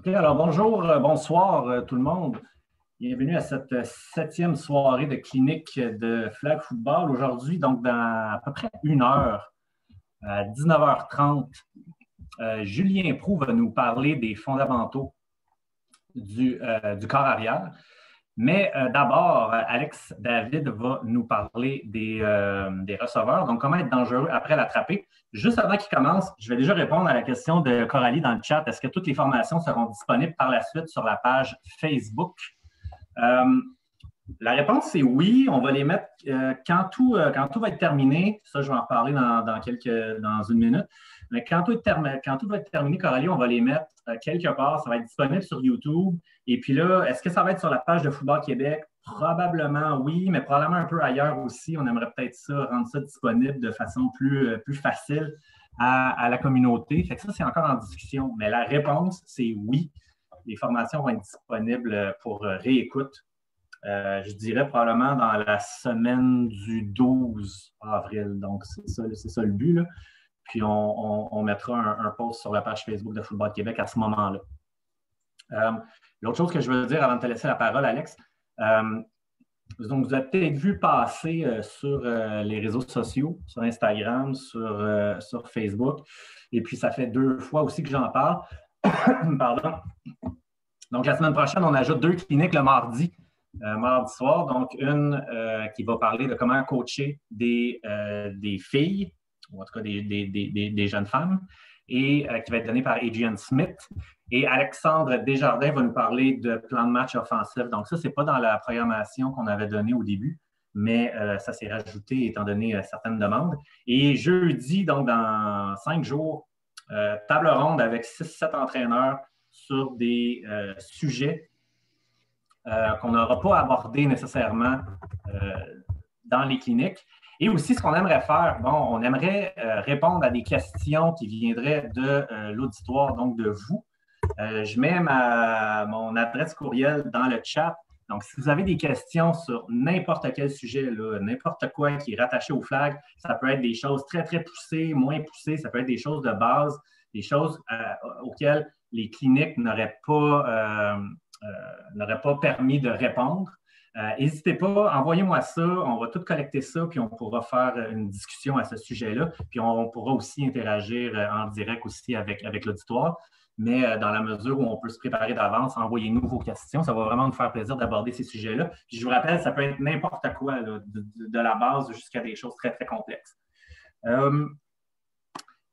OK, alors bonjour, bonsoir tout le monde. Bienvenue à cette septième soirée de clinique de flag football. Aujourd'hui, donc dans à peu près une heure, à 19h30, Julien Proulx va nous parler des fondamentaux du corps arrière. Mais d'abord, Alex David va nous parler des receveurs. Donc, comment être dangereux après l'attraper. Juste avant qu'il commence, je vais déjà répondre à la question de Coralie dans le chat. Est-ce que toutes les formations seront disponibles par la suite sur la page Facebook? La réponse, c'est oui. On va les mettre quand tout va être terminé. Ça, je vais en reparler dans une minute. Mais quand tout va être terminé, Coralie, on va les mettre quelque part. Ça va être disponible sur YouTube. Et puis là, est-ce que ça va être sur la page de Football Québec? Probablement oui, mais probablement un peu ailleurs aussi. On aimerait peut-être rendre ça disponible de façon plus facile à la communauté. Fait que ça, c'est encore en discussion. Mais la réponse, c'est oui. Les formations vont être disponibles pour réécoute. Je dirais probablement dans la semaine du 12 avril. Donc, c'est ça le but, là. Puis, on mettra un post sur la page Facebook de Football Québec à ce moment-là. L'autre chose que je veux dire avant de te laisser la parole, Alex, donc vous avez peut-être vu passer sur les réseaux sociaux, sur Instagram, sur Facebook, et puis ça fait 2 fois aussi que j'en parle. Pardon. Donc, la semaine prochaine, on ajoute 2 cliniques le mardi soir. Donc, une qui va parler de comment coacher des filles, ou en tout cas des jeunes femmes, et qui va être donnée par Adrian Smith. Et Alexandre Desjardins va nous parler de plan de match offensif. Donc, ça, ce n'est pas dans la programmation qu'on avait donnée au début, mais ça s'est rajouté étant donné certaines demandes. Et jeudi, donc dans 5 jours, table ronde avec 6-7 entraîneurs sur des sujets qu'on n'aura pas abordés nécessairement dans les cliniques. Et aussi, ce qu'on aimerait faire, on aimerait répondre à des questions qui viendraient de l'auditoire, donc de vous. Je mets mon adresse courriel dans le chat. Donc, si vous avez des questions sur n'importe quel sujet, n'importe quoi qui est rattaché au flag, ça peut être des choses très, très poussées, moins poussées, ça peut être des choses de base, des choses auxquelles les cliniques n'auraient pas permis de répondre. N'hésitez pas, envoyez-moi ça, on va tout collecter ça, puis on pourra faire une discussion à ce sujet-là, puis on pourra aussi interagir en direct aussi avec l'auditoire. Mais dans la mesure où on peut se préparer d'avance, envoyez-nous vos questions. Ça va vraiment nous faire plaisir d'aborder ces sujets-là. Puis je vous rappelle, ça peut être n'importe quoi, là, de la base jusqu'à des choses très, très complexes.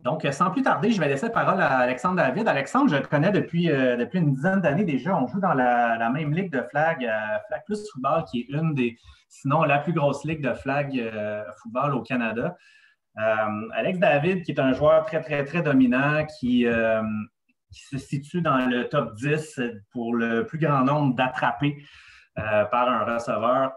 Donc, sans plus tarder, je vais laisser la parole à Alexandre David. Alexandre, je le connais depuis une dizaine d'années déjà. On joue dans la même ligue de flag, Flag Plus Football, qui est sinon la plus grosse ligue de flag football au Canada. Alex David, qui est un joueur très, très, très dominant, qui se situe dans le top 10 pour le plus grand nombre d'attrapés par un receveur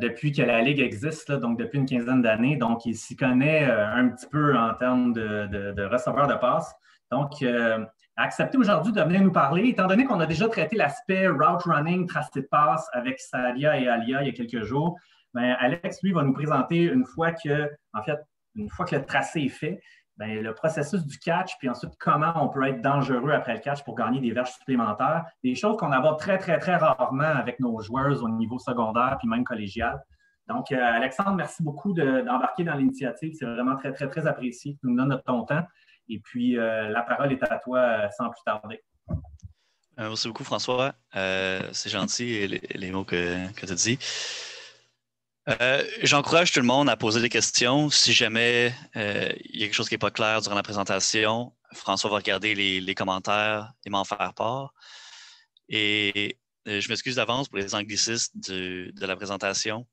depuis que la Ligue existe, là, donc depuis une quinzaine d'années. Donc, il s'y connaît un petit peu en termes de receveur de passe. Donc, a accepté aujourd'hui de venir nous parler, étant donné qu'on a déjà traité l'aspect route running, tracé de passe avec Salia et Alia il y a quelques jours. Bien, Alex, lui, va nous présenter une fois que le tracé est fait, bien, le processus du catch, puis ensuite comment on peut être dangereux après le catch pour gagner des verges supplémentaires. Des choses qu'on aborde très, très, très rarement avec nos joueurs au niveau secondaire puis même collégial. Donc, Alexandre, merci beaucoup d'embarquer dans l'initiative. C'est vraiment très, très, très apprécié. Tu nous donnes ton temps. Et puis, la parole est à toi sans plus tarder. Merci beaucoup, François. C'est gentil les mots que tu as dit. J'encourage tout le monde à poser des questions. Si jamais il y a quelque chose qui n'est pas clair durant la présentation, François va regarder les commentaires et m'en faire part. Et je m'excuse d'avance pour les anglicistes de la présentation.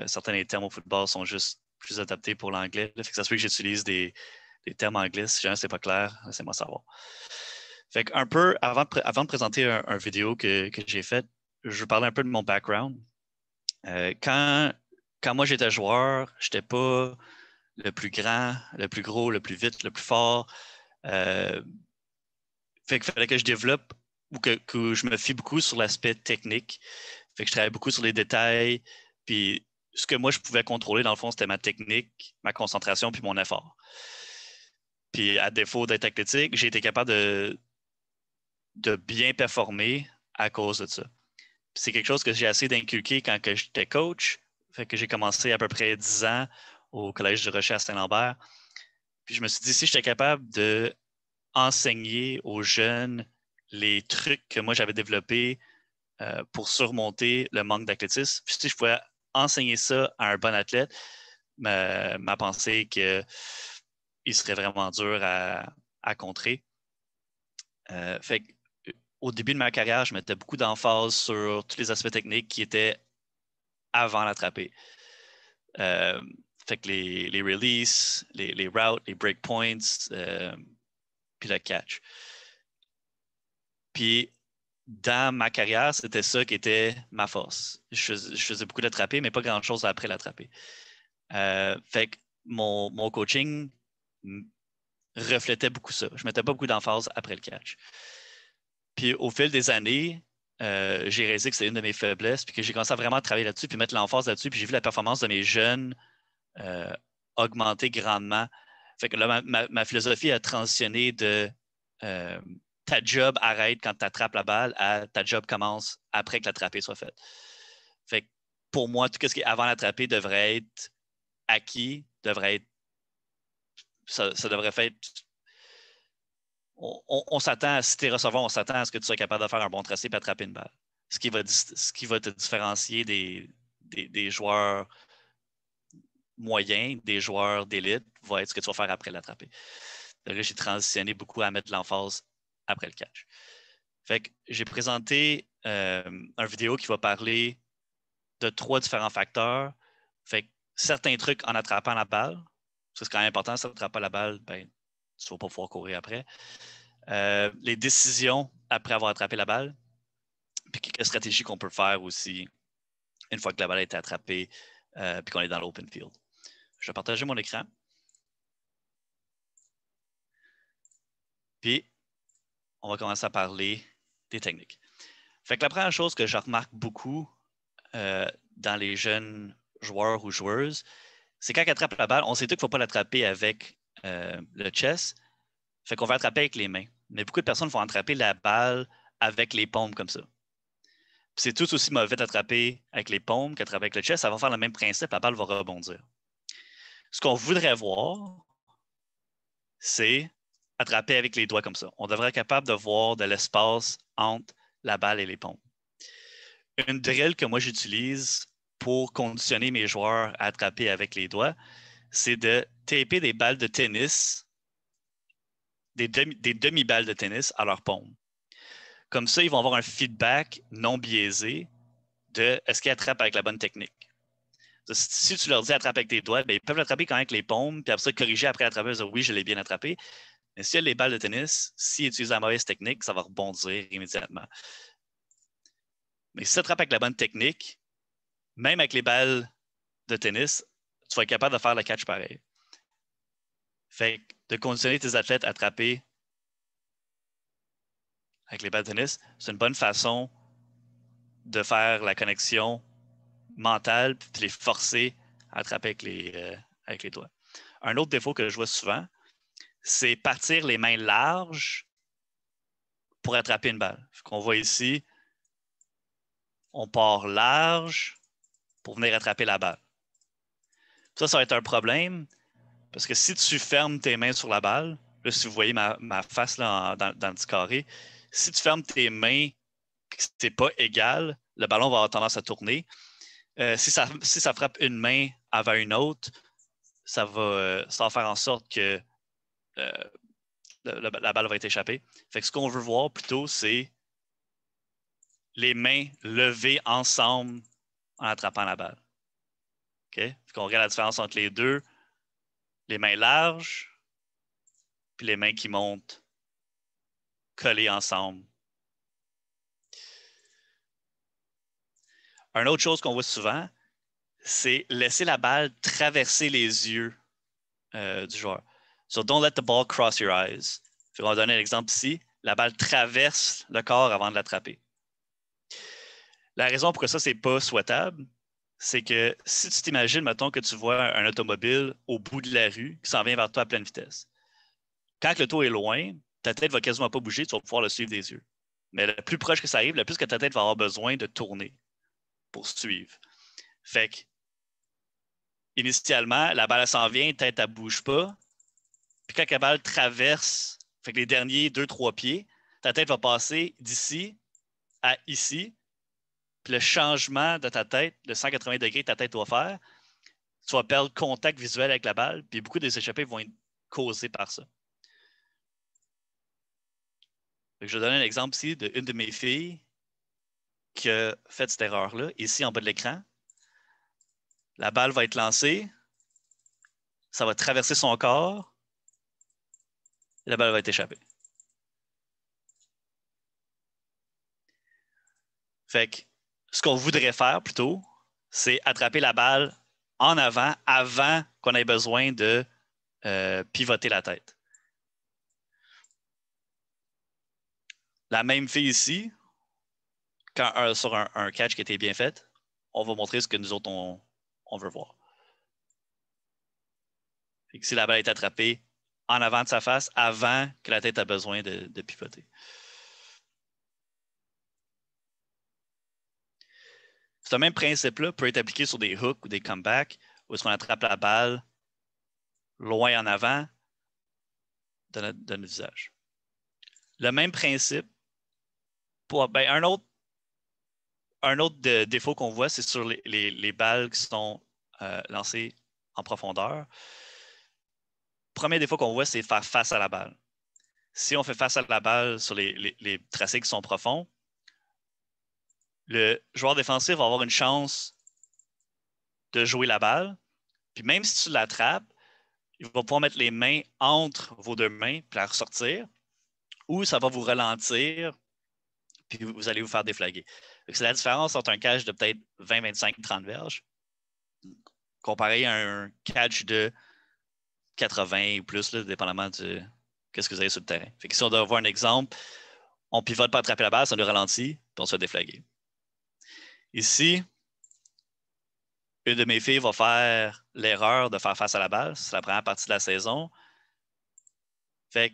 Certains des termes au football sont juste plus adaptés pour l'anglais. Fait que ça se peut que j'utilise des termes anglais. Si jamais ce n'est pas clair, laissez-moi savoir. Fait qu'un peu, avant de présenter un vidéo que j'ai fait, je vais parler un peu de mon background. Quand moi j'étais joueur, je n'étais pas le plus grand, le plus gros, le plus vite, le plus fort. Fait qu'il fallait que je développe ou que je me fie beaucoup sur l'aspect technique. Fait que je travaillais beaucoup sur les détails. Puis ce que moi je pouvais contrôler, dans le fond, c'était ma technique, ma concentration puis mon effort. Puis à défaut d'être athlétique, j'ai été capable de bien performer à cause de ça. C'est quelque chose que j'ai essayé d'inculquer quand j'étais coach. Fait que j'ai commencé à peu près 10 ans au Collège du Rocher à Saint-Lambert. Puis je me suis dit, si j'étais capable d'enseigner aux jeunes les trucs que moi j'avais développés pour surmonter le manque d'athlétisme, puis si je pouvais enseigner ça à un bon athlète, ma pensée qu'il serait vraiment dur à contrer. Fait que, au début de ma carrière, je mettais beaucoup d'emphase sur tous les aspects techniques qui étaient avant l'attraper. Fait que les releases, les routes, les breakpoints, puis le catch. Puis, dans ma carrière, c'était ça qui était ma force. Je faisais beaucoup d'attraper, mais pas grand-chose après l'attraper. Fait que mon coaching reflétait beaucoup ça. Je mettais pas beaucoup d'emphase après le catch. Puis, au fil des années, j'ai réalisé que c'était une de mes faiblesses, puis que j'ai commencé à vraiment travailler là-dessus, puis mettre l'emphase là-dessus, puis j'ai vu la performance de mes jeunes augmenter grandement. Fait que là, ma philosophie a transitionné de ta job arrête quand tu attrapes la balle à ta job commence après que l'attraper soit faite. Fait que pour moi, tout ce qui est avant l'attraper devrait être acquis, ça devrait faire. On s'attend, si tu es receveur, on s'attend à ce que tu sois capable de faire un bon tracé et attraper une balle. Ce qui va te différencier des joueurs moyens, des joueurs d'élite, va être ce que tu vas faire après l'attraper. Là, j'ai transitionné beaucoup à mettre l'emphase après le catch. Fait que j'ai présenté un vidéo qui va parler de 3 différents facteurs. Fait que certains trucs en attrapant la balle, c'est quand même important, si tu n'attrapes pas la balle, ben, tu ne vas pas pouvoir courir après. Les décisions après avoir attrapé la balle, puis quelques stratégies qu'on peut faire aussi une fois que la balle a été attrapée puis qu'on est dans l'open field. Je vais partager mon écran. Puis, on va commencer à parler des techniques. Fait que la première chose que je remarque beaucoup dans les jeunes joueurs ou joueuses, c'est quand ils attrapent la balle, on sait tout qu'il ne faut pas l'attraper avec le chest. Fait qu'on va attraper avec les mains. Mais beaucoup de personnes vont attraper la balle avec les paumes comme ça. Puis c'est tout aussi mauvais d'attraper avec les paumes qu'attraper avec le chest. Ça va faire le même principe, la balle va rebondir. Ce qu'on voudrait voir, c'est attraper avec les doigts comme ça. On devrait être capable de voir de l'espace entre la balle et les paumes. Une drill que moi j'utilise pour conditionner mes joueurs à attraper avec les doigts, c'est de taper des balles de tennis, des demi-balles de tennis à leurs paumes. Comme ça, ils vont avoir un feedback non biaisé de est-ce qu'ils attrapent avec la bonne technique. Si tu leur dis attrape avec tes doigts, bien, ils peuvent l'attraper quand même avec les paumes, puis après ça, corriger après l'attraper, dire oui, je l'ai bien attrapé. Mais s'il y a les balles de tennis, s'ils utilisent la mauvaise technique, ça va rebondir immédiatement. Mais si tu attrapes avec la bonne technique, même avec les balles de tennis, tu vas être capable de faire le catch pareil. Fait que de conditionner tes athlètes à attraper avec les balles de tennis, c'est une bonne façon de faire la connexion mentale puis de les forcer à attraper avec les doigts. Un autre défaut que je vois souvent, c'est partir les mains larges pour attraper une balle. On voit ici, on part large pour venir attraper la balle. Ça va être un problème parce que si tu fermes tes mains sur la balle, là, si vous voyez ma face là, dans le petit carré, si tu fermes tes mains et que ce n'est pas égal, le ballon va avoir tendance à tourner. Si ça frappe une main avant une autre, ça va faire en sorte que la balle va être échappée. Fait que ce qu'on veut voir plutôt, c'est les mains levées ensemble en attrapant la balle. Okay? Fait qu'on regarde la différence entre les deux. Les mains larges, puis les mains qui montent collées ensemble. Une autre chose qu'on voit souvent, c'est laisser la balle traverser les yeux du joueur. So don't let the ball cross your eyes. On va donner un exemple ici. La balle traverse le corps avant de l'attraper. La raison pour que ça, c'est pas souhaitable, c'est que si tu t'imagines, mettons, que tu vois un automobile au bout de la rue qui s'en vient vers toi à pleine vitesse. Quand l'auto est loin, ta tête va quasiment pas bouger, tu vas pouvoir le suivre des yeux. Mais le plus proche que ça arrive, le plus que ta tête va avoir besoin de tourner pour suivre. Fait que, initialement, la balle s'en vient, tête, elle ne bouge pas. Puis quand la balle traverse, fait que les derniers 2-3 pieds, ta tête va passer d'ici à ici. Puis le changement de ta tête, de 180 degrés que ta tête doit faire, tu vas perdre contact visuel avec la balle. Puis beaucoup des échappées vont être causées par ça. Je vais donner un exemple ici d'une de mes filles qui a fait cette erreur-là, ici en bas de l'écran. La balle va être lancée, ça va traverser son corps, et la balle va être échappée. Fait que ce qu'on voudrait faire plutôt, c'est attraper la balle en avant qu'on ait besoin de pivoter la tête. La même fille ici, sur un catch qui a été bien fait, on va montrer ce que nous autres, on veut voir. Fait que si la balle est attrapée en avant de sa face, avant que la tête a besoin de pivoter. Ce même principe-là peut être appliqué sur des hooks ou des comebacks, où est-ce qu'on attrape la balle loin en avant de notre visage. Le même principe, un autre défaut qu'on voit, c'est sur les balles qui sont lancées en profondeur. Premier défaut qu'on voit, c'est de faire face à la balle. Si on fait face à la balle sur les tracés qui sont profonds, le joueur défensif va avoir une chance de jouer la balle. Puis même si tu l'attrapes, il va pouvoir mettre les mains entre vos deux mains puis la ressortir, ou ça va vous ralentir puis vous allez vous faire déflaguer. C'est la différence entre un catch de peut-être 20, 25, 30 verges comparé à un catch de 80 ou plus, là, dépendamment de ce que vous avez sur le terrain. Fait que si on doit avoir un exemple, on pivote pour attraper la balle, ça nous ralentit, puis on se fait déflaguer. Ici, une de mes filles va faire l'erreur de faire face à la balle. C'est la première partie de la saison. Fait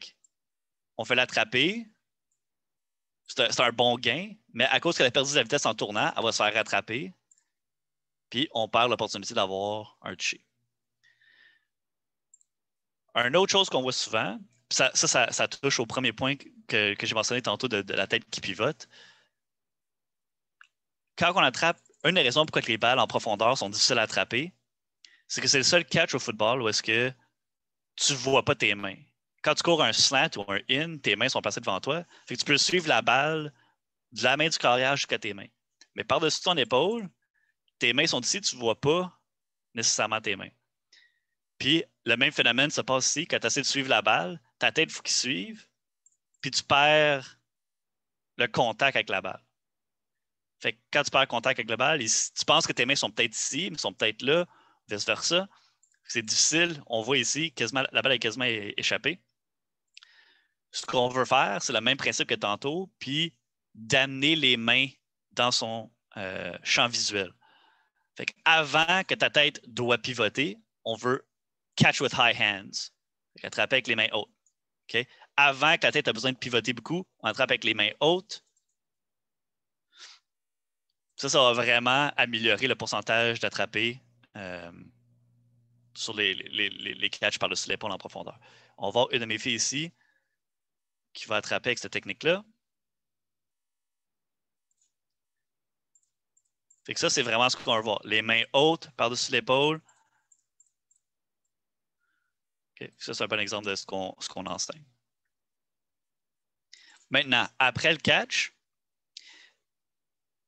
qu'on fait l'attraper. C'est un bon gain, mais à cause qu'elle a perdu de la vitesse en tournant, elle va se faire rattraper. Puis on perd l'opportunité d'avoir un touché. Une autre chose qu'on voit souvent, ça touche au premier point que j'ai mentionné tantôt de la tête qui pivote. Quand on attrape, une des raisons pourquoi les balles en profondeur sont difficiles à attraper, c'est que c'est le seul catch au football où est-ce que tu ne vois pas tes mains. Quand tu cours un slant ou un in, tes mains sont placées devant toi. Fait que tu peux suivre la balle de la main du carrière jusqu'à tes mains. Mais par-dessus ton épaule, tes mains sont ici, tu ne vois pas nécessairement tes mains. Puis le même phénomène se passe ici. Quand tu essaies de suivre la balle, ta tête, il faut qu'il suive, puis tu perds le contact avec la balle. Fait que quand tu perds le contact avec la balle, tu penses que tes mains sont peut-être ici, mais sont peut-être là, vice-versa. C'est difficile. On voit ici, la balle est quasiment échappée. Ce qu'on veut faire, c'est le même principe que tantôt, puis d'amener les mains dans son champ visuel. Fait qu'avant que ta tête doit pivoter, on veut catch with high hands. Attraper avec les mains hautes. Okay? Avant que la tête a besoin de pivoter beaucoup, on attrape avec les mains hautes. Ça va vraiment améliorer le pourcentage d'attraper sur les catchs par-dessus l'épaule en profondeur. On va voir une de mes filles ici qui va attraper avec cette technique-là. Fait que ça, c'est vraiment ce qu'on va voir. Les mains hautes par-dessus l'épaule. Okay. Ça, c'est un bon exemple de ce qu'on enseigne. Maintenant, après le catch,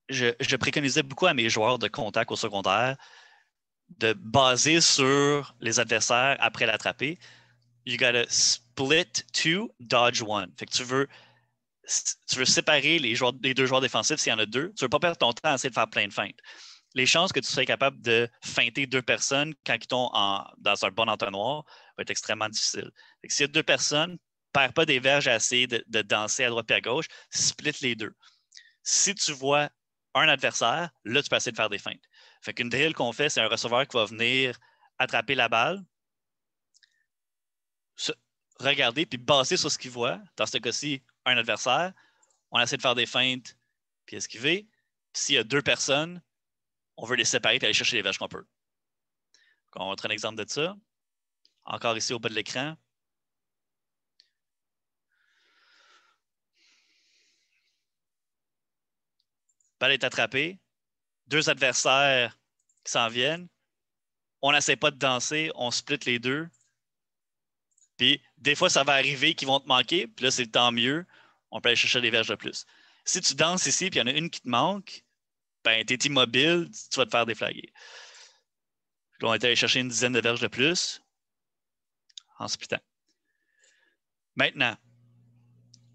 je préconisais beaucoup à mes joueurs de contact au secondaire de baser sur les adversaires après l'attraper. You gotta split two, dodge one. Fait que tu veux séparer les deux joueurs défensifs s'il y en a deux. Tu ne veux pas perdre ton temps à essayer de faire plein de feintes. Les chances que tu sois capable de feinter deux personnes quand ils sont dans un bon entonnoir va être extrêmement difficile. S'il y a deux personnes, ne perds pas des verges à essayer de danser à droite et à gauche, split les deux. Si tu vois un adversaire, là, tu peux essayer de faire des feintes. Fait qu'une drill qu'on fait, c'est un receveur qui va venir attraper la balle, regarder, puis baser sur ce qu'il voit. Dans ce cas-ci, un adversaire. on essaie de faire des feintes puis esquiver. Puis s'il y a 2 personnes, on veut les séparer et aller chercher les verges qu'on peut. Donc, on va montrer un exemple de ça. Encore ici au bas de l'écran. Balle est attrapée. 2 adversaires qui s'en viennent. On n'essaie pas de danser, on split les deux. Puis des fois, ça va arriver qu'ils vont te manquer. Puis là, c'est tant mieux. On peut aller chercher des verges de plus. Si tu danses ici et il y en a une qui te manque, ben, tu es immobile, tu vas te faire déflaguer. Là, on est allé chercher une dizaine de verges de plus en splittant. Maintenant,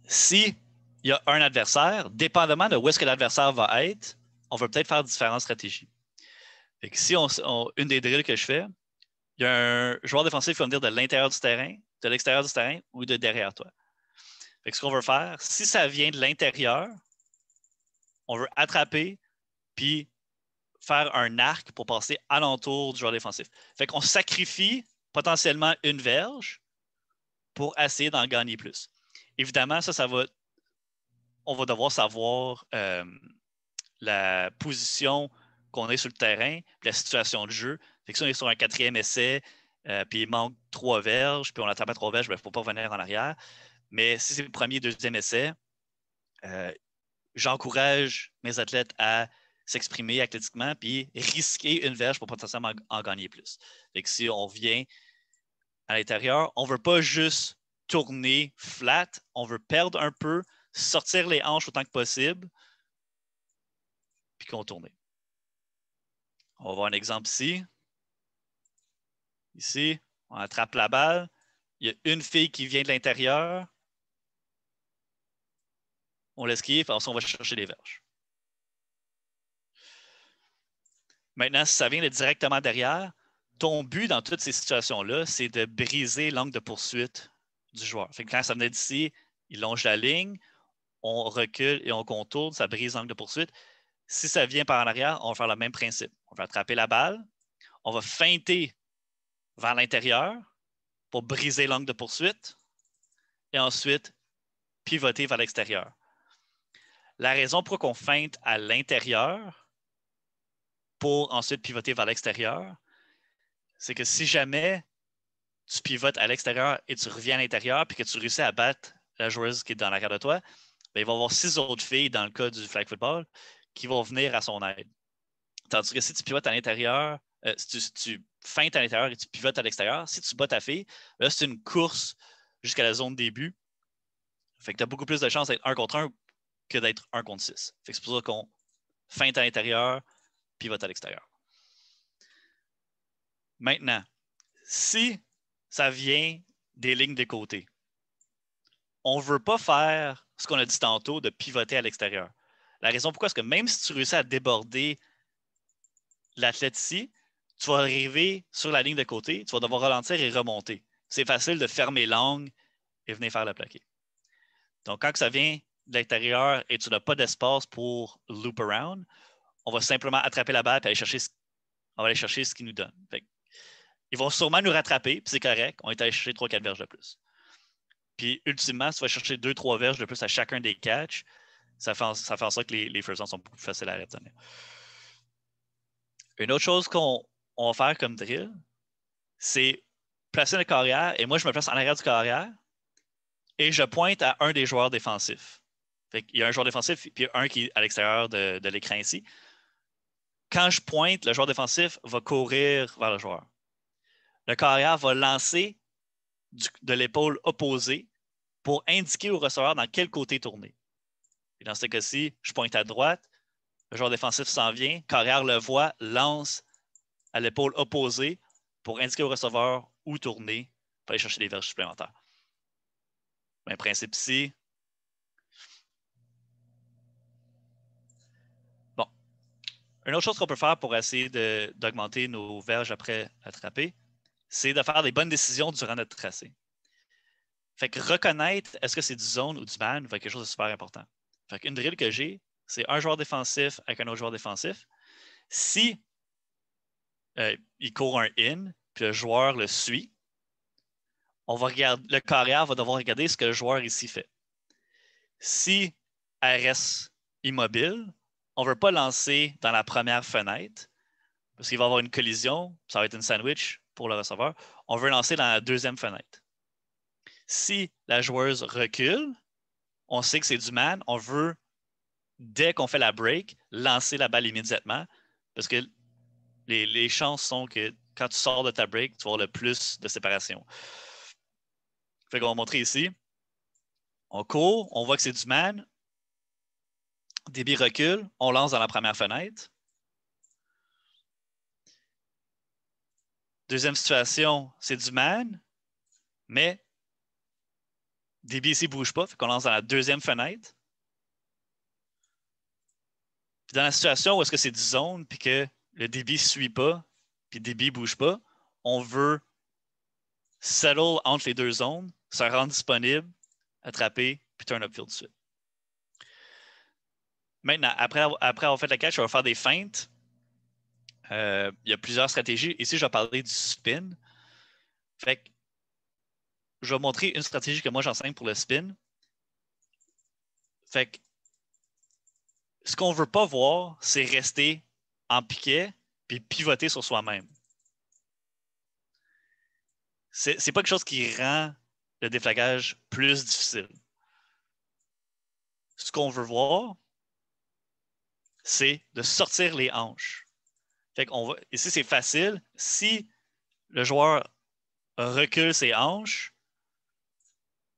si il y a un adversaire, dépendamment de où est-ce que l'adversaire va être, on va peut-être faire différentes stratégies. Fait que si une des drills que je fais, il y a un joueur défensif qui va venir de l'intérieur du terrain, de l'extérieur du terrain ou de derrière toi. Fait que ce qu'on veut faire, si ça vient de l'intérieur, on veut attraper puis faire un arc pour passer alentour du joueur défensif. Fait qu'on sacrifie potentiellement une verge pour essayer d'en gagner plus. Évidemment, on va devoir savoir la position qu'on est sur le terrain, puis la situation de jeu. Fait que si on est sur un 4e essai, puis il manque 3 verges, puis on attrape à 3 verges, il ne faut pas revenir en arrière. Mais si c'est le premier, 2e essai, j'encourage mes athlètes à s'exprimer athlétiquement puis risquer une verge pour potentiellement en gagner plus. Fait que si on vient à l'intérieur, on ne veut pas juste tourner flat, on veut perdre un peu, sortir les hanches autant que possible, puis contourner. On va voir un exemple ici. Ici, on attrape la balle. Il y a une fille qui vient de l'intérieur. On l'esquive, ensuite on va chercher les verges. Maintenant, si ça vient de directement derrière, ton but dans toutes ces situations-là, c'est de briser l'angle de poursuite du joueur. Fait que quand ça venait d'ici, il longe la ligne, on recule et on contourne, ça brise l'angle de poursuite. Si ça vient par en arrière, on va faire le même principe. On va attraper la balle, on va feinter vers l'intérieur pour briser l'angle de poursuite et ensuite pivoter vers l'extérieur. La raison pour qu'on feinte à l'intérieur pour ensuite pivoter vers l'extérieur, c'est que si jamais tu pivotes à l'extérieur et tu reviens à l'intérieur puis que tu réussis à battre la joueuse qui est dans l'arrière de toi, bien, il va y avoir 6 autres filles dans le cas du flag football qui vont venir à son aide. Tandis que si tu pivotes à l'intérieur, si tu feintes à l'intérieur et tu pivotes à l'extérieur, si tu bats ta fille, là, c'est une course jusqu'à la zone début. Fait que tu as beaucoup plus de chances d'être 1 contre 1 que d'être 1 contre 6. Fait que c'est pour ça qu'on feinte à l'intérieur, pivote à l'extérieur. Maintenant, si ça vient des lignes de côté, on ne veut pas faire ce qu'on a dit tantôt de pivoter à l'extérieur. La raison pourquoi, c'est que même si tu réussis à déborder l'athlète ici, tu vas arriver sur la ligne de côté, tu vas devoir ralentir et remonter. C'est facile de fermer l'angle et venir faire le plaqué. Donc, quand ça vient de l'intérieur et tu n'as pas d'espace pour loop around, on va simplement attraper la balle et on va aller chercher ce qu'ils nous donnent. Ils vont sûrement nous rattraper, puis c'est correct. On est allé chercher 3-4 verges de plus. Puis, ultimement, si tu vas chercher 2-3 verges de plus à chacun des catchs, ça fait en sorte que les first downs sont beaucoup plus faciles à retenir. Une autre chose qu'on va faire comme drill, c'est placer le carrière, et moi, je me place en arrière du carrière, et je pointe à un des joueurs défensifs. Il y a un joueur défensif, puis un qui est à l'extérieur de l'écran ici. Quand je pointe, le joueur défensif va courir vers le joueur. Le carrière va lancer de l'épaule opposée pour indiquer au receveur dans quel côté tourner. Et dans ce cas-ci, je pointe à droite, le joueur défensif s'en vient, carrière le voit, lance à l'épaule opposée pour indiquer au receveur où tourner pour aller chercher des verges supplémentaires. Même principe ici. Bon. Une autre chose qu'on peut faire pour essayer d'augmenter nos verges après attraper, c'est de faire des bonnes décisions durant notre tracé. Fait que reconnaître est-ce que c'est du zone ou du man va être quelque chose de super important. Fait qu'une drill que j'ai, c'est un joueur défensif avec un autre joueur défensif. Si il court un in, puis le joueur le suit, le carrière va devoir regarder ce que le joueur ici fait. Si reste immobile. On ne veut pas lancer dans la première fenêtre parce qu'il va y avoir une collision. Ça va être une sandwich pour le receveur. On veut lancer dans la deuxième fenêtre. Si la joueuse recule, on sait que c'est du man. On veut, dès qu'on fait la break, lancer la balle immédiatement parce que les chances sont que quand tu sors de ta break, tu vas avoir le plus de séparation. Fait qu'on va montrer ici. On court, on voit que c'est du man. DB recule, on lance dans la première fenêtre. Deuxième situation, c'est du man, mais DB ici ne bouge pas, fait qu'on lance dans la deuxième fenêtre. Puis dans la situation où est-ce que c'est du zone, puis que le DB ne suit pas, puis DB ne bouge pas, on veut settle entre les deux zones, se rendre disponible, attraper, puis turn upfield de suite. Maintenant, après avoir fait la catch, on va faire des feintes. Il y a plusieurs stratégies. Ici, je vais parler du spin. Fait que je vais montrer une stratégie que moi j'enseigne pour le spin. Fait que ce qu'on ne veut pas voir, c'est rester en piquet puis pivoter sur soi-même. C'est pas quelque chose qui rend le déflagage plus difficile. Ce qu'on veut voir, c'est de sortir les hanches. Fait qu'on va, ici, c'est facile. Si le joueur recule ses hanches,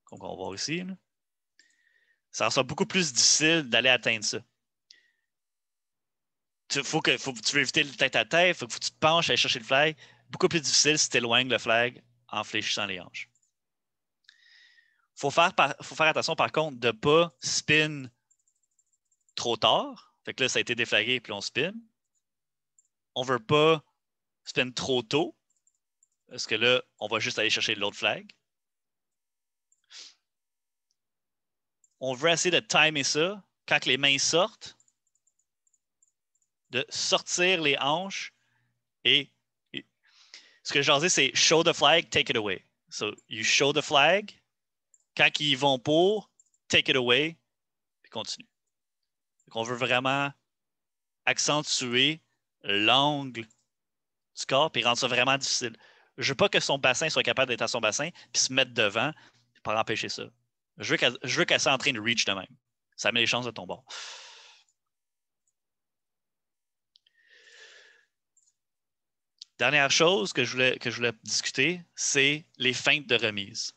comme on va voir ici, là, ça sera beaucoup plus difficile d'aller atteindre ça. Tu veux éviter le tête-à-tête, il faut que tu te penches, aller chercher le flag. Beaucoup plus difficile si tu éloignes le flag en fléchissant les hanches. Il faut faire attention, par contre, de ne pas spin trop tard. Fait que là, ça a été déflagué, puis on spin. On ne veut pas spin trop tôt, parce que là, on va juste aller chercher l'autre flag. On veut essayer de timer ça quand les mains sortent, de sortir les hanches et ce que j'ai dit, c'est show the flag, take it away. So, you show the flag. Quand ils vont pour, take it away, puis continue. Donc, on veut vraiment accentuer l'angle du corps et rendre ça vraiment difficile. Je ne veux pas que son bassin soit capable d'être à son bassin puis se mettre devant pour empêcher ça. Je veux qu'elle soit en train de reach de même. Ça met les chances de ton bord. Dernière chose que je voulais discuter, c'est les feintes de remise.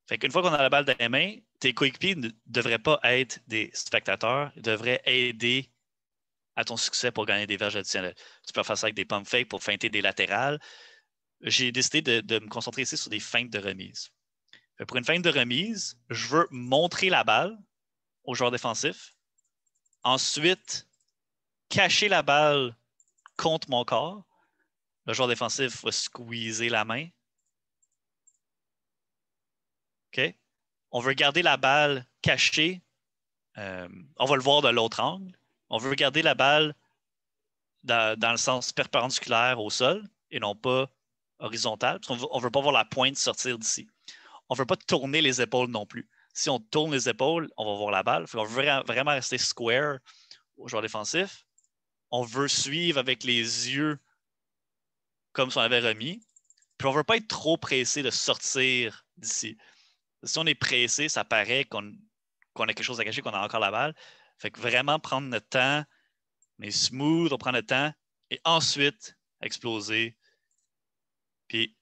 Fait qu'une fois qu'on a la balle dans les mains, tes coéquipiers ne devraient pas être des spectateurs, ils devraient aider à ton succès pour gagner des verges additionnelles. Tu peux faire ça avec des pump fakes pour feinter des latérales. J'ai décidé de me concentrer ici sur des feintes de remise. Pour une feinte de remise, je veux montrer la balle au joueur défensif. Ensuite, cacher la balle contre mon corps. Le joueur défensif va squeezer la main. OK? On veut garder la balle cachée. On va le voir de l'autre angle. On veut garder la balle dans le sens perpendiculaire au sol et non pas horizontal. Parce qu'on ne veut pas voir la pointe sortir d'ici. On ne veut pas tourner les épaules non plus. Si on tourne les épaules, on va voir la balle. On veut vraiment rester square au joueur défensif. On veut suivre avec les yeux comme si on avait remis. Puis on ne veut pas être trop pressé de sortir d'ici. Si on est pressé, ça paraît qu'on a quelque chose à cacher, qu'on a encore la balle. Fait que vraiment prendre notre temps, mais smooth, on prend le temps, et ensuite exploser, puis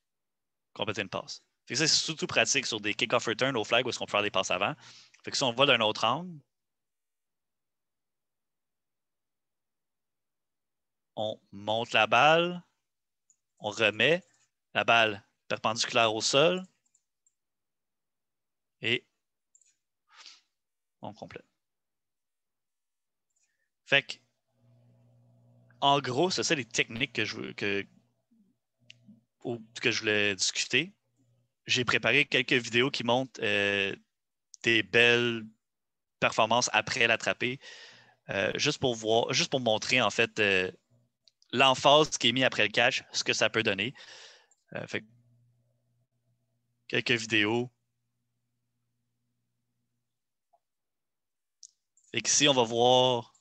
compléter une passe. Fait que ça, c'est surtout pratique sur des kick-off return au flag où est-ce qu'on peut faire des passes avant. Fait que si on va d'un autre angle, on monte la balle, on remet la balle perpendiculaire au sol et on complète. Fait que, en gros, c'est ça les techniques que je voulais discuter. J'ai préparé quelques vidéos qui montrent des belles performances après l'attraper. Juste pour montrer en fait l'emphase qui est mise après le catch, ce que ça peut donner. Fait quelques vidéos. Fait qu'ici, on va voir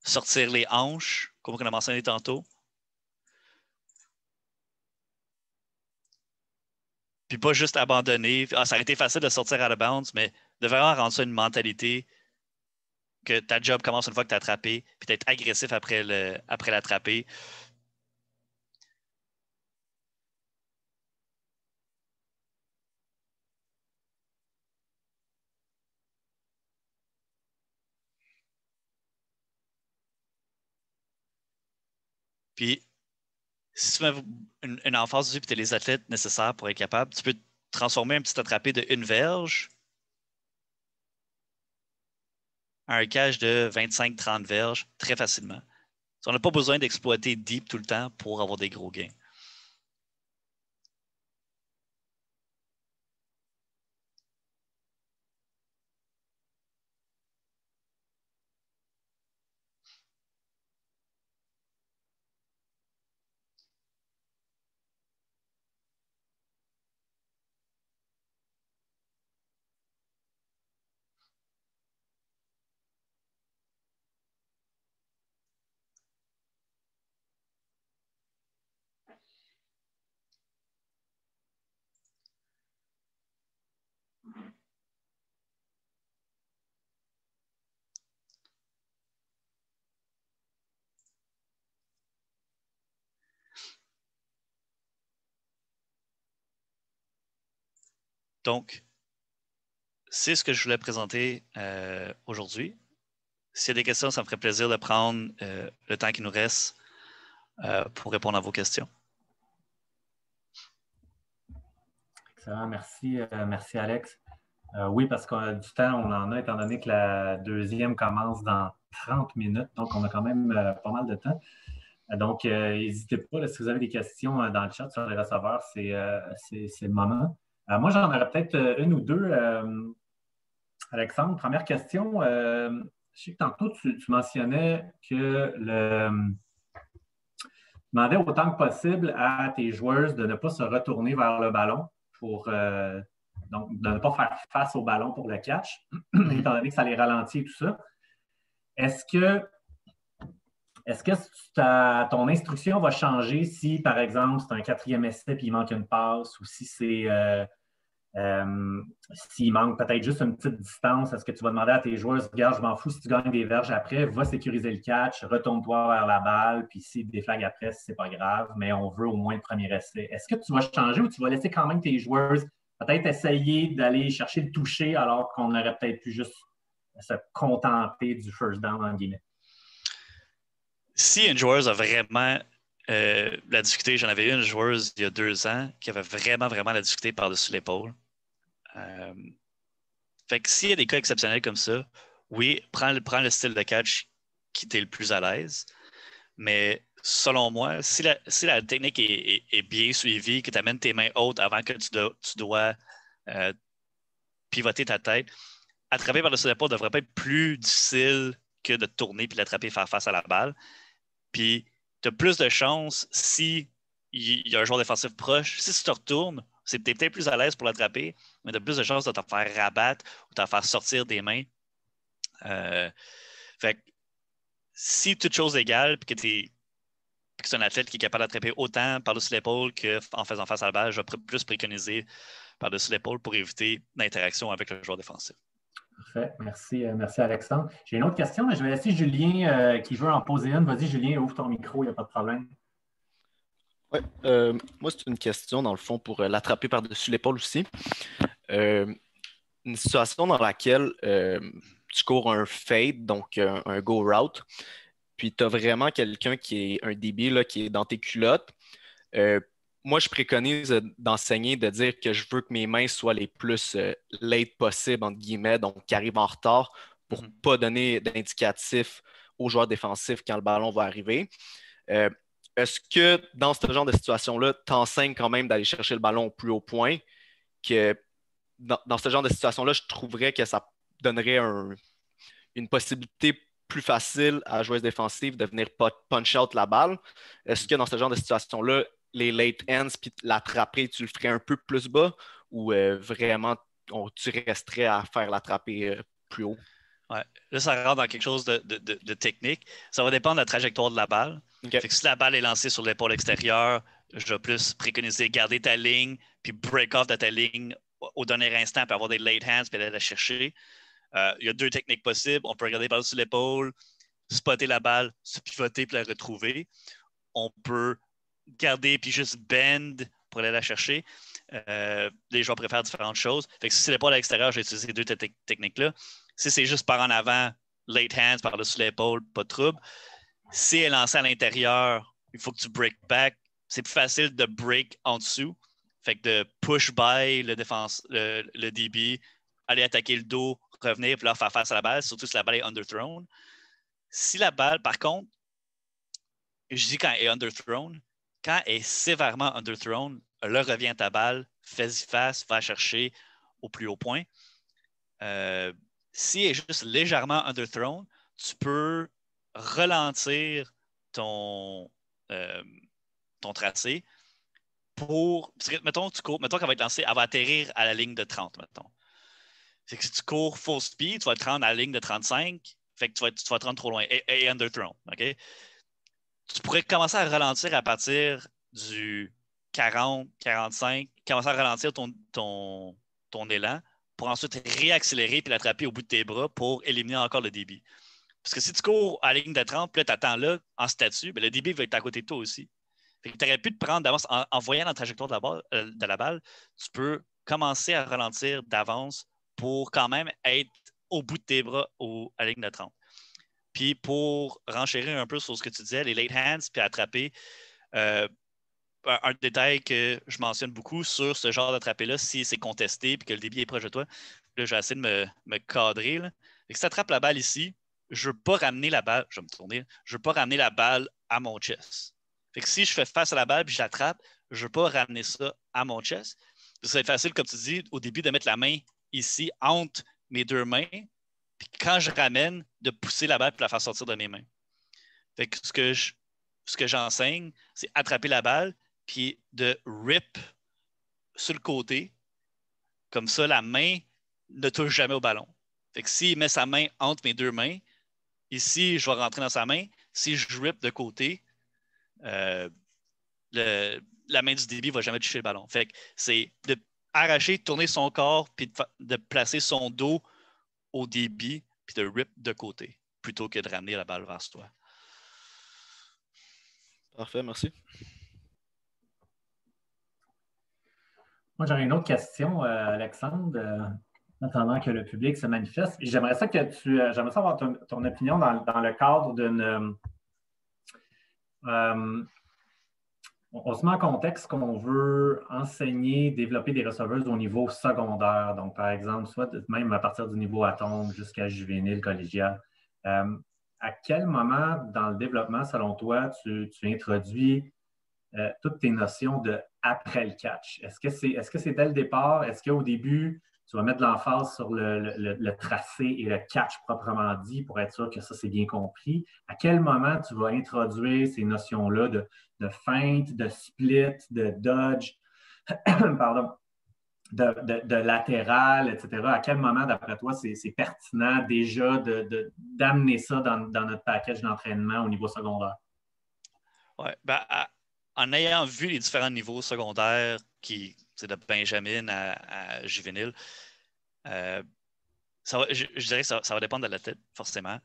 sortir les hanches, comme on a mentionné tantôt. Puis pas juste abandonner. Ça aurait été facile de sortir out of bounds, mais de vraiment rendre ça une mentalité que ta job commence une fois que tu as attrapé, puis d'être agressif après l'attraper. Puis, si tu mets une emphase dessus et tu as les athlètes nécessaires pour être capable, tu peux transformer un petit attrapé de 1 verge à un catch de 25-30 verges très facilement. On n'a pas besoin d'exploiter deep tout le temps pour avoir des gros gains. Donc, c'est ce que je voulais présenter aujourd'hui. S'il y a des questions, ça me ferait plaisir de prendre le temps qui nous reste pour répondre à vos questions. Excellent, merci, merci Alex. Oui, parce qu'on a du temps, on en a, étant donné que la deuxième commence dans 30 minutes, donc on a quand même pas mal de temps. Donc, n'hésitez pas, là, si vous avez des questions dans le chat sur les receveurs, c'est le moment. Moi, j'en aurais peut-être une ou deux. Alexandre, première question. Je sais que tantôt, tu mentionnais que demandais autant que possible à tes joueurs de ne pas se retourner vers le ballon pour donc de ne pas faire face au ballon pour le catch, étant donné que ça les ralentit et tout ça. Est-ce que ton instruction va changer si, par exemple, c'est un 4e essai et il manque une passe ou si c'est s'il manque peut-être juste une petite distance? Est-ce que tu vas demander à tes joueurs, regarde, je m'en fous si tu gagnes des verges après, va sécuriser le catch, retourne-toi vers la balle, puis si des flags après, c'est pas grave, mais on veut au moins le premier essai. Est-ce que tu vas changer ou tu vas laisser quand même tes joueurs peut-être essayer d'aller chercher le toucher alors qu'on aurait peut-être pu juste se contenter du first down, en guillemets? Si une joueuse a vraiment la difficulté, j'en avais une joueuse il y a 2 ans qui avait vraiment, vraiment la difficulté par-dessus l'épaule. Fait que s'il y a des cas exceptionnels comme ça, oui, prends le style de catch qui t'est le plus à l'aise. Mais selon moi, si la technique est bien suivie, que tu amènes tes mains hautes avant que tu dois pivoter ta tête, attraper par-dessus l'épaule devrait pas être plus difficile que de tourner puis l'attraper faire face à la balle. Puis tu as plus de chances si il y a un joueur défensif proche. Si tu te retournes, c'est peut-être plus à l'aise pour l'attraper, mais tu as plus de chances de te faire rabattre ou de te faire sortir des mains. Fait que si toute chose égale, puis que c'est un athlète qui est capable d'attraper autant par-dessus l'épaule qu'en faisant face à la balle, je vais plus préconiser par-dessus l'épaule pour éviter l'interaction avec le joueur défensif. Parfait. Merci, merci Alexandre. J'ai une autre question, mais je vais laisser Julien qui veut en poser une. Vas-y, Julien, ouvre ton micro, il n'y a pas de problème. Oui, moi, c'est une question, dans le fond, pour l'attraper par-dessus l'épaule aussi. Une situation dans laquelle tu cours un fade, donc un go route, puis tu as vraiment quelqu'un qui est un DB là, qui est dans tes culottes. Moi, je préconise d'enseigner, de dire que je veux que mes mains soient les plus late possibles, entre guillemets, donc qui arrivent en retard pour ne pas donner d'indicatif aux joueurs défensifs quand le ballon va arriver. Est-ce que dans ce genre de situation-là, tu enseignes quand même d'aller chercher le ballon au plus haut point? Que dans ce genre de situation-là, je trouverais que ça donnerait une possibilité plus facile à la joueuse défensive de venir punch out la balle. Est-ce que dans ce genre de situation-là, les late ends puis l'attraper, tu le ferais un peu plus bas ou vraiment tu resterais à faire l'attraper plus haut? Ouais. Là, ça rentre dans quelque chose de technique. Ça va dépendre de la trajectoire de la balle. Okay. Fait que si la balle est lancée sur l'épaule extérieure, je vais plus préconiser garder ta ligne, puis break off de ta ligne au dernier instant, puis avoir des late hands, puis aller la chercher. Il y a 2 techniques possibles. On peut regarder par-dessus l'épaule, spotter la balle, se pivoter, puis la retrouver. On peut garder, puis juste bend pour aller la chercher. Les joueurs préfèrent différentes choses. Fait que si c'est l'épaule à l'extérieur, j'ai utilisé 2 techniques-là. Si c'est juste par en avant, late hands, par-dessus l'épaule, pas de trouble. Si elle est lancée à l'intérieur, il faut que tu break back. C'est plus facile de break en dessous. Fait que de push by le DB, aller attaquer le dos, revenir, puis leur faire face à la balle, surtout si la balle est underthrown. Si la balle, par contre, je dis quand elle est underthrown, quand elle est sévèrement underthrown, là revient ta balle, fais-y face, va chercher au plus haut point. Si elle est juste légèrement underthrown, tu peux ralentir ton tracé pour. Parce que, mettons, tu cours, mettons qu'elle va être lancée, elle va atterrir à la ligne de 30, mettons. Fait que si tu cours full speed, tu vas te rendre à la ligne de 35, fait que tu vas te rendre trop loin, et underthrown. OK? Tu pourrais commencer à ralentir à partir du 40, 45, commencer à ralentir ton élan pour ensuite réaccélérer puis l'attraper au bout de tes bras pour éliminer encore le débit. Parce que si tu cours à la ligne de 30, puis là, tu attends là, en statut, bien, le débit va être à côté de toi aussi. Tu aurais pu te prendre d'avance en voyant la trajectoire de la balle, tu peux commencer à ralentir d'avance pour quand même être au bout de tes bras à la ligne de 30. Puis pour renchérir un peu sur ce que tu disais, les late hands, puis attraper, un détail que je mentionne beaucoup sur ce genre d'attrapé-là, si c'est contesté et que le débit est proche de toi, là, je vais essayer de me cadrer. Là. Et que si tu attrapes la balle ici, je ne veux pas ramener la balle, je vais me tourner, je ne veux pas ramener la balle à mon chest. Fait que si je fais face à la balle et je l'attrape, je ne veux pas ramener ça à mon chest. Ça va être facile, comme tu dis, au début, de mettre la main ici entre mes 2 mains, puis quand je ramène, de pousser la balle et la faire sortir de mes mains. Fait que ce que j'enseigne, c'est attraper la balle, puis de rip sur le côté. Comme ça, la main ne touche jamais au ballon. Fait que s'il met sa main entre mes 2 mains, ici, je vais rentrer dans sa main. Si je rip de côté, la main du débit ne va jamais toucher le ballon. Fait que c'est de arracher, tourner son corps, puis de placer son dos au débit, puis de rip de côté, plutôt que de ramener la balle vers toi. Parfait, merci. Moi, j'aurais une autre question, Alexandre, attendant que le public se manifeste. J'aimerais ça j'aimerais ça avoir ton opinion dans le cadre d'une. On se met en contexte qu'on veut enseigner, développer des receveurs au niveau secondaire. Donc, par exemple, soit même à partir du niveau atome jusqu'à juvénile, collégial. À quel moment dans le développement, selon toi, tu introduis toutes tes notions de après le catch? Est-ce que c'est dès le départ? Est-ce qu'au début, tu vas mettre de l'emphase sur le tracé et le catch proprement dit pour être sûr que ça, c'est bien compris? À quel moment tu vas introduire ces notions-là de feinte, de split, de dodge, pardon, de latéral, etc. À quel moment, d'après toi, c'est pertinent déjà d'amener ça dans notre package d'entraînement au niveau secondaire? Oui, ben, en ayant vu les différents niveaux secondaires, c'est de Benjamin à juvénile, je dirais que ça va dépendre de la tête, forcément.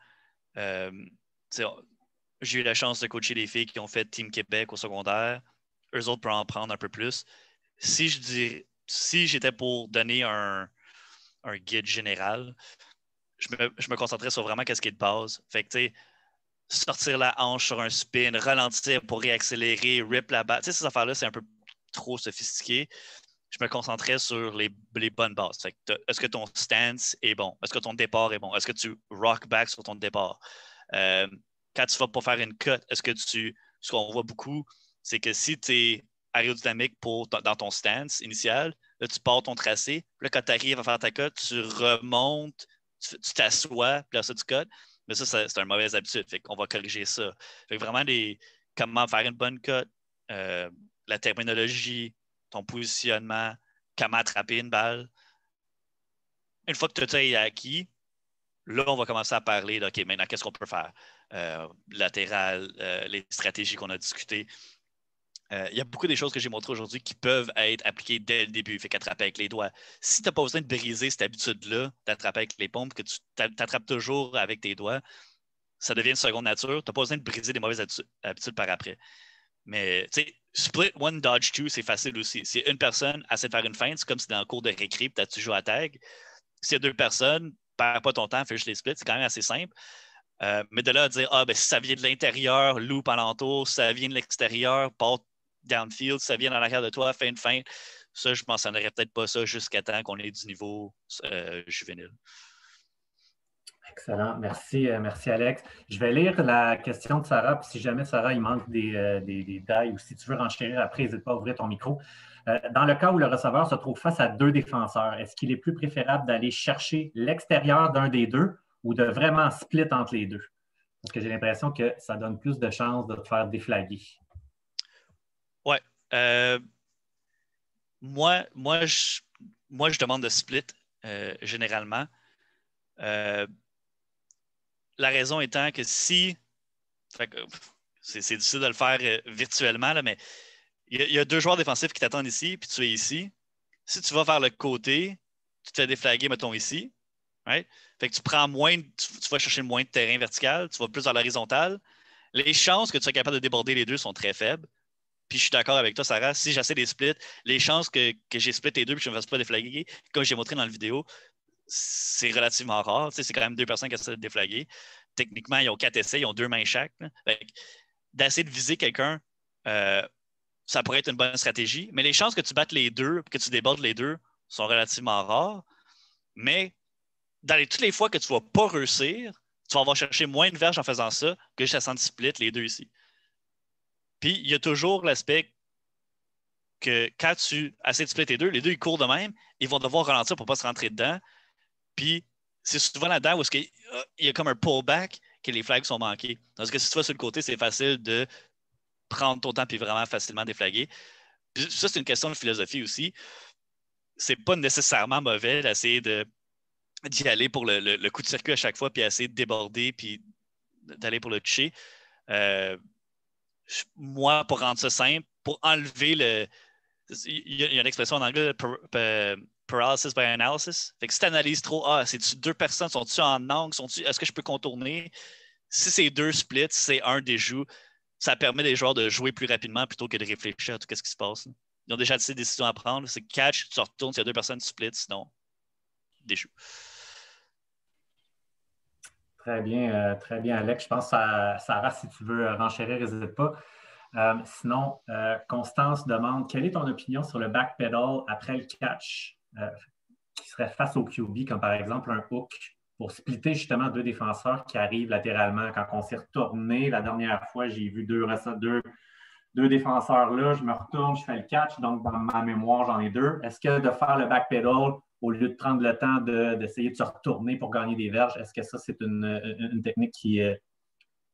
J'ai eu la chance de coacher des filles qui ont fait Team Québec au secondaire. Eux autres peuvent en prendre un peu plus. Si j'étais pour donner un guide général, je me concentrais sur vraiment qu'est-ce qui est de base. Fait que, tu sais, sortir la hanche sur un spin, ralentir pour réaccélérer, rip la balle. Tu sais, ces affaires-là, c'est un peu trop sophistiqué. Je me concentrais sur les bonnes bases. Fait que est-ce que ton stance est bon? Est-ce que ton départ est bon? Est-ce que tu rock back sur ton départ? Quand tu vas pour faire une cut, est-ce que ce qu'on voit beaucoup, c'est que si tu es aérodynamique dans ton stance initial, là, tu pars ton tracé, puis là, quand tu arrives à faire ta cut, tu remontes, tu t'assois, puis là, ça, tu cut. Mais ça, c'est une mauvaise habitude. Fait qu'on va corriger ça. Fait que vraiment, comment faire une bonne cut, la terminologie, ton positionnement, comment attraper une balle. une fois que tu as acquis, là, on va commencer à parler de, OK, maintenant, qu'est-ce qu'on peut faire? Latéral, les stratégies qu'on a discutées. Il y a beaucoup des choses que j'ai montrées aujourd'hui qui peuvent être appliquées dès le début. Fait qu'attraper avec les doigts. Si tu n'as pas besoin de briser cette habitude-là d'attraper avec les paumes, que tu t'attrapes toujours avec tes doigts, ça devient une seconde nature. Tu n'as pas besoin de briser des mauvaises habitudes par après. Mais, tu sais, split one, dodge two, c'est facile aussi. Si une personne essaie de faire une feinte, c'est comme si dans le cours de récré, peut-être tu joues à tag. S'il y a deux personnes, perds pas ton temps, fais juste les splits, c'est quand même assez simple. Mais de là à dire, ben, si ça vient de l'intérieur, loop alentour, si ça vient de l'extérieur, part downfield, si ça vient en arrière de toi, fais une feinte, ça, je ne mentionnerais peut-être pas ça jusqu'à temps qu'on ait du niveau juvénile. Excellent. Merci, merci Alex. Je vais lire la question de Sarah, puis si jamais Sarah, il manque des détails ou si tu veux renchérir après, n'hésite pas à ouvrir ton micro. Dans le cas où le receveur se trouve face à deux défenseurs, est-ce qu'il est plus préférable d'aller chercher l'extérieur d'un des deux ou de vraiment split entre les deux? Parce que j'ai l'impression que ça donne plus de chances de te faire déflaguer. Oui. Moi, je demande de split généralement. La raison étant que si... c'est difficile de le faire virtuellement, là, mais il y a deux joueurs défensifs qui t'attendent ici, puis tu es ici. Si tu vas vers le côté, tu te fais déflaguer, mettons, ici. Right? Fait que tu prends tu vas chercher moins de terrain vertical, tu vas plus dans l'horizontale. Les chances que tu sois capable de déborder les deux sont très faibles. Puis je suis d'accord avec toi, Sarah, si j'essaie des splits, les chances que j'ai split les deux et que je ne me fasse pas déflaguer, comme j'ai montré dans la vidéo, c'est relativement rare. Tu sais, c'est quand même deux personnes qui essaient de déflaguer. Techniquement, ils ont 4 essais, ils ont 2 mains chaque. D'essayer de viser quelqu'un, ça pourrait être une bonne stratégie. Mais les chances que tu battes les deux, que tu débordes les deux, sont relativement rares. Mais toutes les fois que tu ne vas pas réussir, tu vas avoir cherché moins de verges en faisant ça que juste à split les deux ici. Puis, il y a toujours l'aspect que quand tu essaies de split les deux, ils courent de même, ils vont devoir ralentir pour ne pas se rentrer dedans. Puis, c'est souvent là-dedans où il y a comme un pullback que les flags sont manqués. Parce que si tu vas sur le côté, c'est facile de prendre ton temps puis vraiment facilement déflaguer. Puis ça, c'est une question de philosophie aussi. C'est pas nécessairement mauvais d'essayer d'y aller pour le coup de circuit à chaque fois puis essayer de déborder puis d'aller pour le toucher. Moi, pour rendre ça simple, pour enlever le... Il y a une expression en anglais, paralysis by analysis. Fait que si tu analyses trop, c'est-tu deux personnes, sont-tu en angle, est-ce que je peux contourner? Si c'est deux splits, si c'est un déjoue, ça permet des joueurs de jouer plus rapidement plutôt que de réfléchir à tout ce qui se passe. Ils ont déjà des décisions à prendre. C'est catch, tu retournes, s'il y a deux personnes, tu splits, sinon, déjoue. Très bien, Alex. Je pense à Sarah, si tu veux renchérir, n'hésite pas. Sinon, Constance demande quelle est ton opinion sur le backpedal après le catch qui serait face au QB, comme par exemple un hook, pour splitter justement deux défenseurs qui arrivent latéralement. Quand on s'est retourné la dernière fois, j'ai vu deux défenseurs là, je me retourne, je fais le catch, donc dans ma mémoire, j'en ai deux. Est-ce que de faire le backpedal, au lieu de prendre le temps d'essayer de se retourner pour gagner des verges, est-ce que ça, c'est une technique qui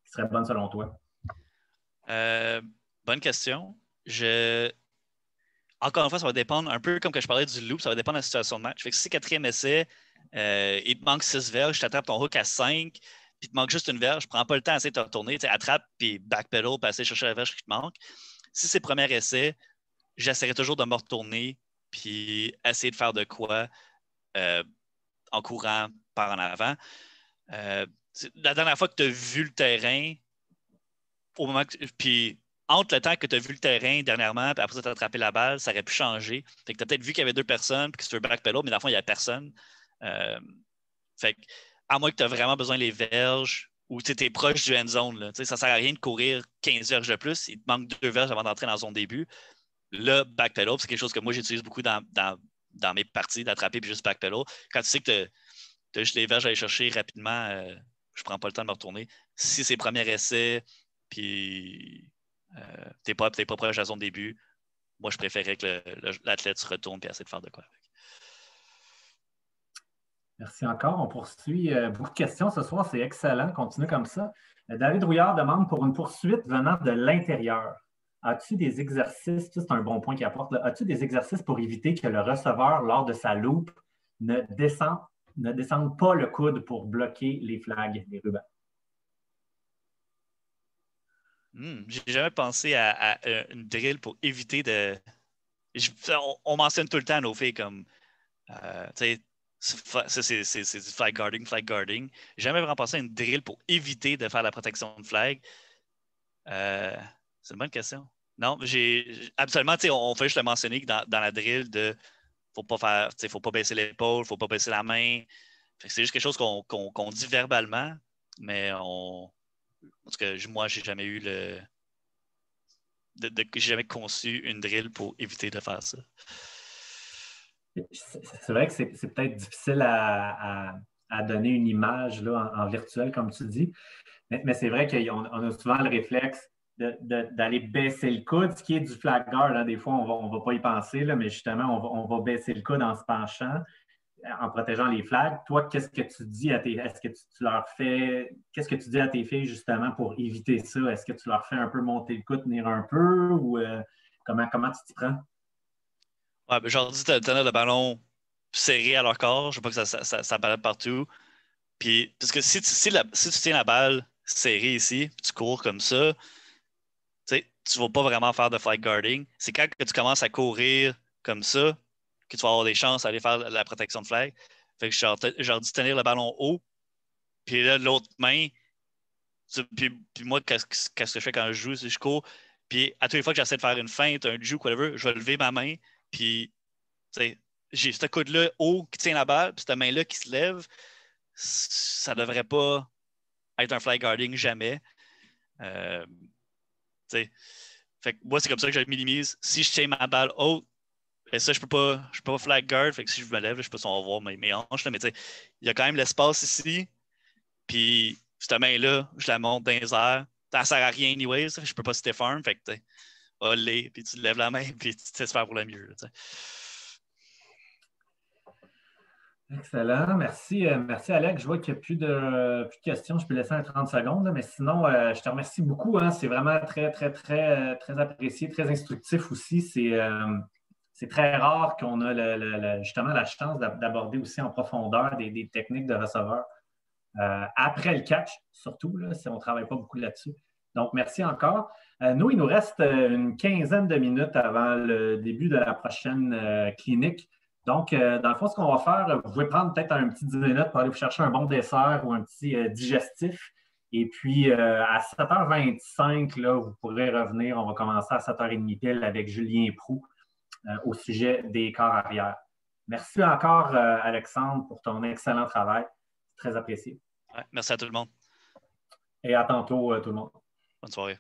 serait bonne selon toi? Bonne question. Encore une fois, ça va dépendre, un peu comme que je parlais du loop, ça va dépendre de la situation de match. Fait que si c'est quatrième essai, il te manque 6 verges, tu attrapes ton hook à 5, puis il te manque juste une verge, je ne prends pas le temps d'essayer de te retourner, attrape, puis backpedal, puis essayer de chercher la verge qui te manque. Si c'est premier essai, j'essaierai toujours de me retourner, puis essayer de faire de quoi en courant par en avant. La dernière fois que tu as vu le terrain, au moment puis entre le temps que tu as vu le terrain dernièrement, puis après ça, tu as attrapé la balle, ça aurait pu changer. Fait que tu as peut-être vu qu'il y avait deux personnes, puis que tu veux backpedal, mais dans le fond, il n'y a personne. Fait que, à moins que tu as vraiment besoin des verges ou tu es proche du end zone, là, ça ne sert à rien de courir 15 verges de plus. Il te manque 2 verges avant d'entrer dans la zone début. Le backpedal, c'est quelque chose que moi, j'utilise beaucoup dans mes parties, d'attraper puis juste backpedal. Quand tu sais que tu as juste les verges à aller chercher rapidement, je ne prends pas le temps de me retourner. Si c'est premier essai, puis tu n'es pas proche de la zone début, moi, je préférais que l'athlète se retourne et essaie de faire de quoi avec. Merci encore. On poursuit. Beaucoup de questions ce soir. C'est excellent. Continue comme ça. David Rouillard demande pour une poursuite venant de l'intérieur. As-tu des exercices, c'est un bon point qu'il apporte, as-tu des exercices pour éviter que le receveur, lors de sa loupe, ne descende ne descendent pas le coude pour bloquer les flags, les rubans. J'ai jamais pensé à une drill pour éviter de. On mentionne tout le temps à nos filles comme. Tu sais, ça, c'est du flag guarding, flag guarding. J'ai jamais vraiment pensé à une drill pour éviter de faire la protection de flag. C'est une bonne question. Non, absolument, on fait juste le mentionner que dans la drill de faut pas faire, faut pas baisser l'épaule, faut pas baisser la main. C'est juste quelque chose qu'on dit verbalement, mais en tout cas, moi, j'ai jamais eu j'ai jamais conçu une drill pour éviter de faire ça. C'est vrai que c'est peut-être difficile à donner une image là, en virtuel, comme tu dis, mais c'est vrai qu'on a souvent le réflexe d'aller baisser le coude, ce qui est du flag guard. Là, des fois, on ne va pas y penser, là, mais justement, on va baisser le coude en se penchant, en protégeant les flags. Toi, qu'est-ce que tu dis à est-ce que tu leur fais, qu'est-ce que tu dis à tes filles justement pour éviter ça? Est-ce que tu leur fais un peu monter le coude, tenir un peu, ou comment tu t'y prends? Ouais, ben, je leur dis de tenir le ballon serré à leur corps. Je veux pas que ça balade partout. Puis, parce que si tu tiens la balle serrée ici, puis tu cours comme ça, tu ne vas pas vraiment faire de flag guarding. C'est quand que tu commences à courir comme ça que tu vas avoir des chances d'aller faire la protection de flag. Fait que je leur dis de tenir le ballon haut. Puis là, l'autre main, puis moi, qu'est-ce que je fais quand je joue? C'est je cours. Puis à toutes les fois que j'essaie de faire une feinte, un juke, whatever, je vais lever ma main. Puis, tu sais, j'ai ce coude-là haut qui tient la balle, puis cette main-là qui se lève. Ça ne devrait pas être un flag guarding jamais. Fait que moi, c'est comme ça que je le minimise. Si je tiens ma balle haute, et ça, je peux pas flag guard. Fait que si je me lève, je peux voir mes hanches. Là, mais il y a quand même l'espace ici. Puis cette main-là, je la monte dans les airs. Ça ne sert à rien anyway. Je peux pas stiff arm. Fait que puis tu lèves la main, puis tu t'espères pour le mieux. Là, Excellent. Merci, merci Alex. Je vois qu'il n'y a plus de questions. Je peux laisser un 30 secondes, là, mais sinon, je te remercie beaucoup. Hein. C'est vraiment très, très, très, très apprécié, très instructif aussi. C'est très rare qu'on a justement la chance d'aborder aussi en profondeur des techniques de receveur. Après le catch, surtout, là, si on ne travaille pas beaucoup là-dessus. Donc, merci encore. Nous, il nous reste une quinzaine de minutes avant le début de la prochaine clinique. Donc, dans le fond, ce qu'on va faire, vous pouvez prendre peut-être un petit 10 minutes pour aller vous chercher un bon dessert ou un petit digestif. Et puis, à 7h25, là, vous pourrez revenir. On va commencer à 7h30 pile avec Julien Proulx au sujet des corps arrière. Merci encore, Alexandre, pour ton excellent travail. C'est très apprécié. ouais, merci à tout le monde. Et à tantôt, tout le monde. Bonne soirée.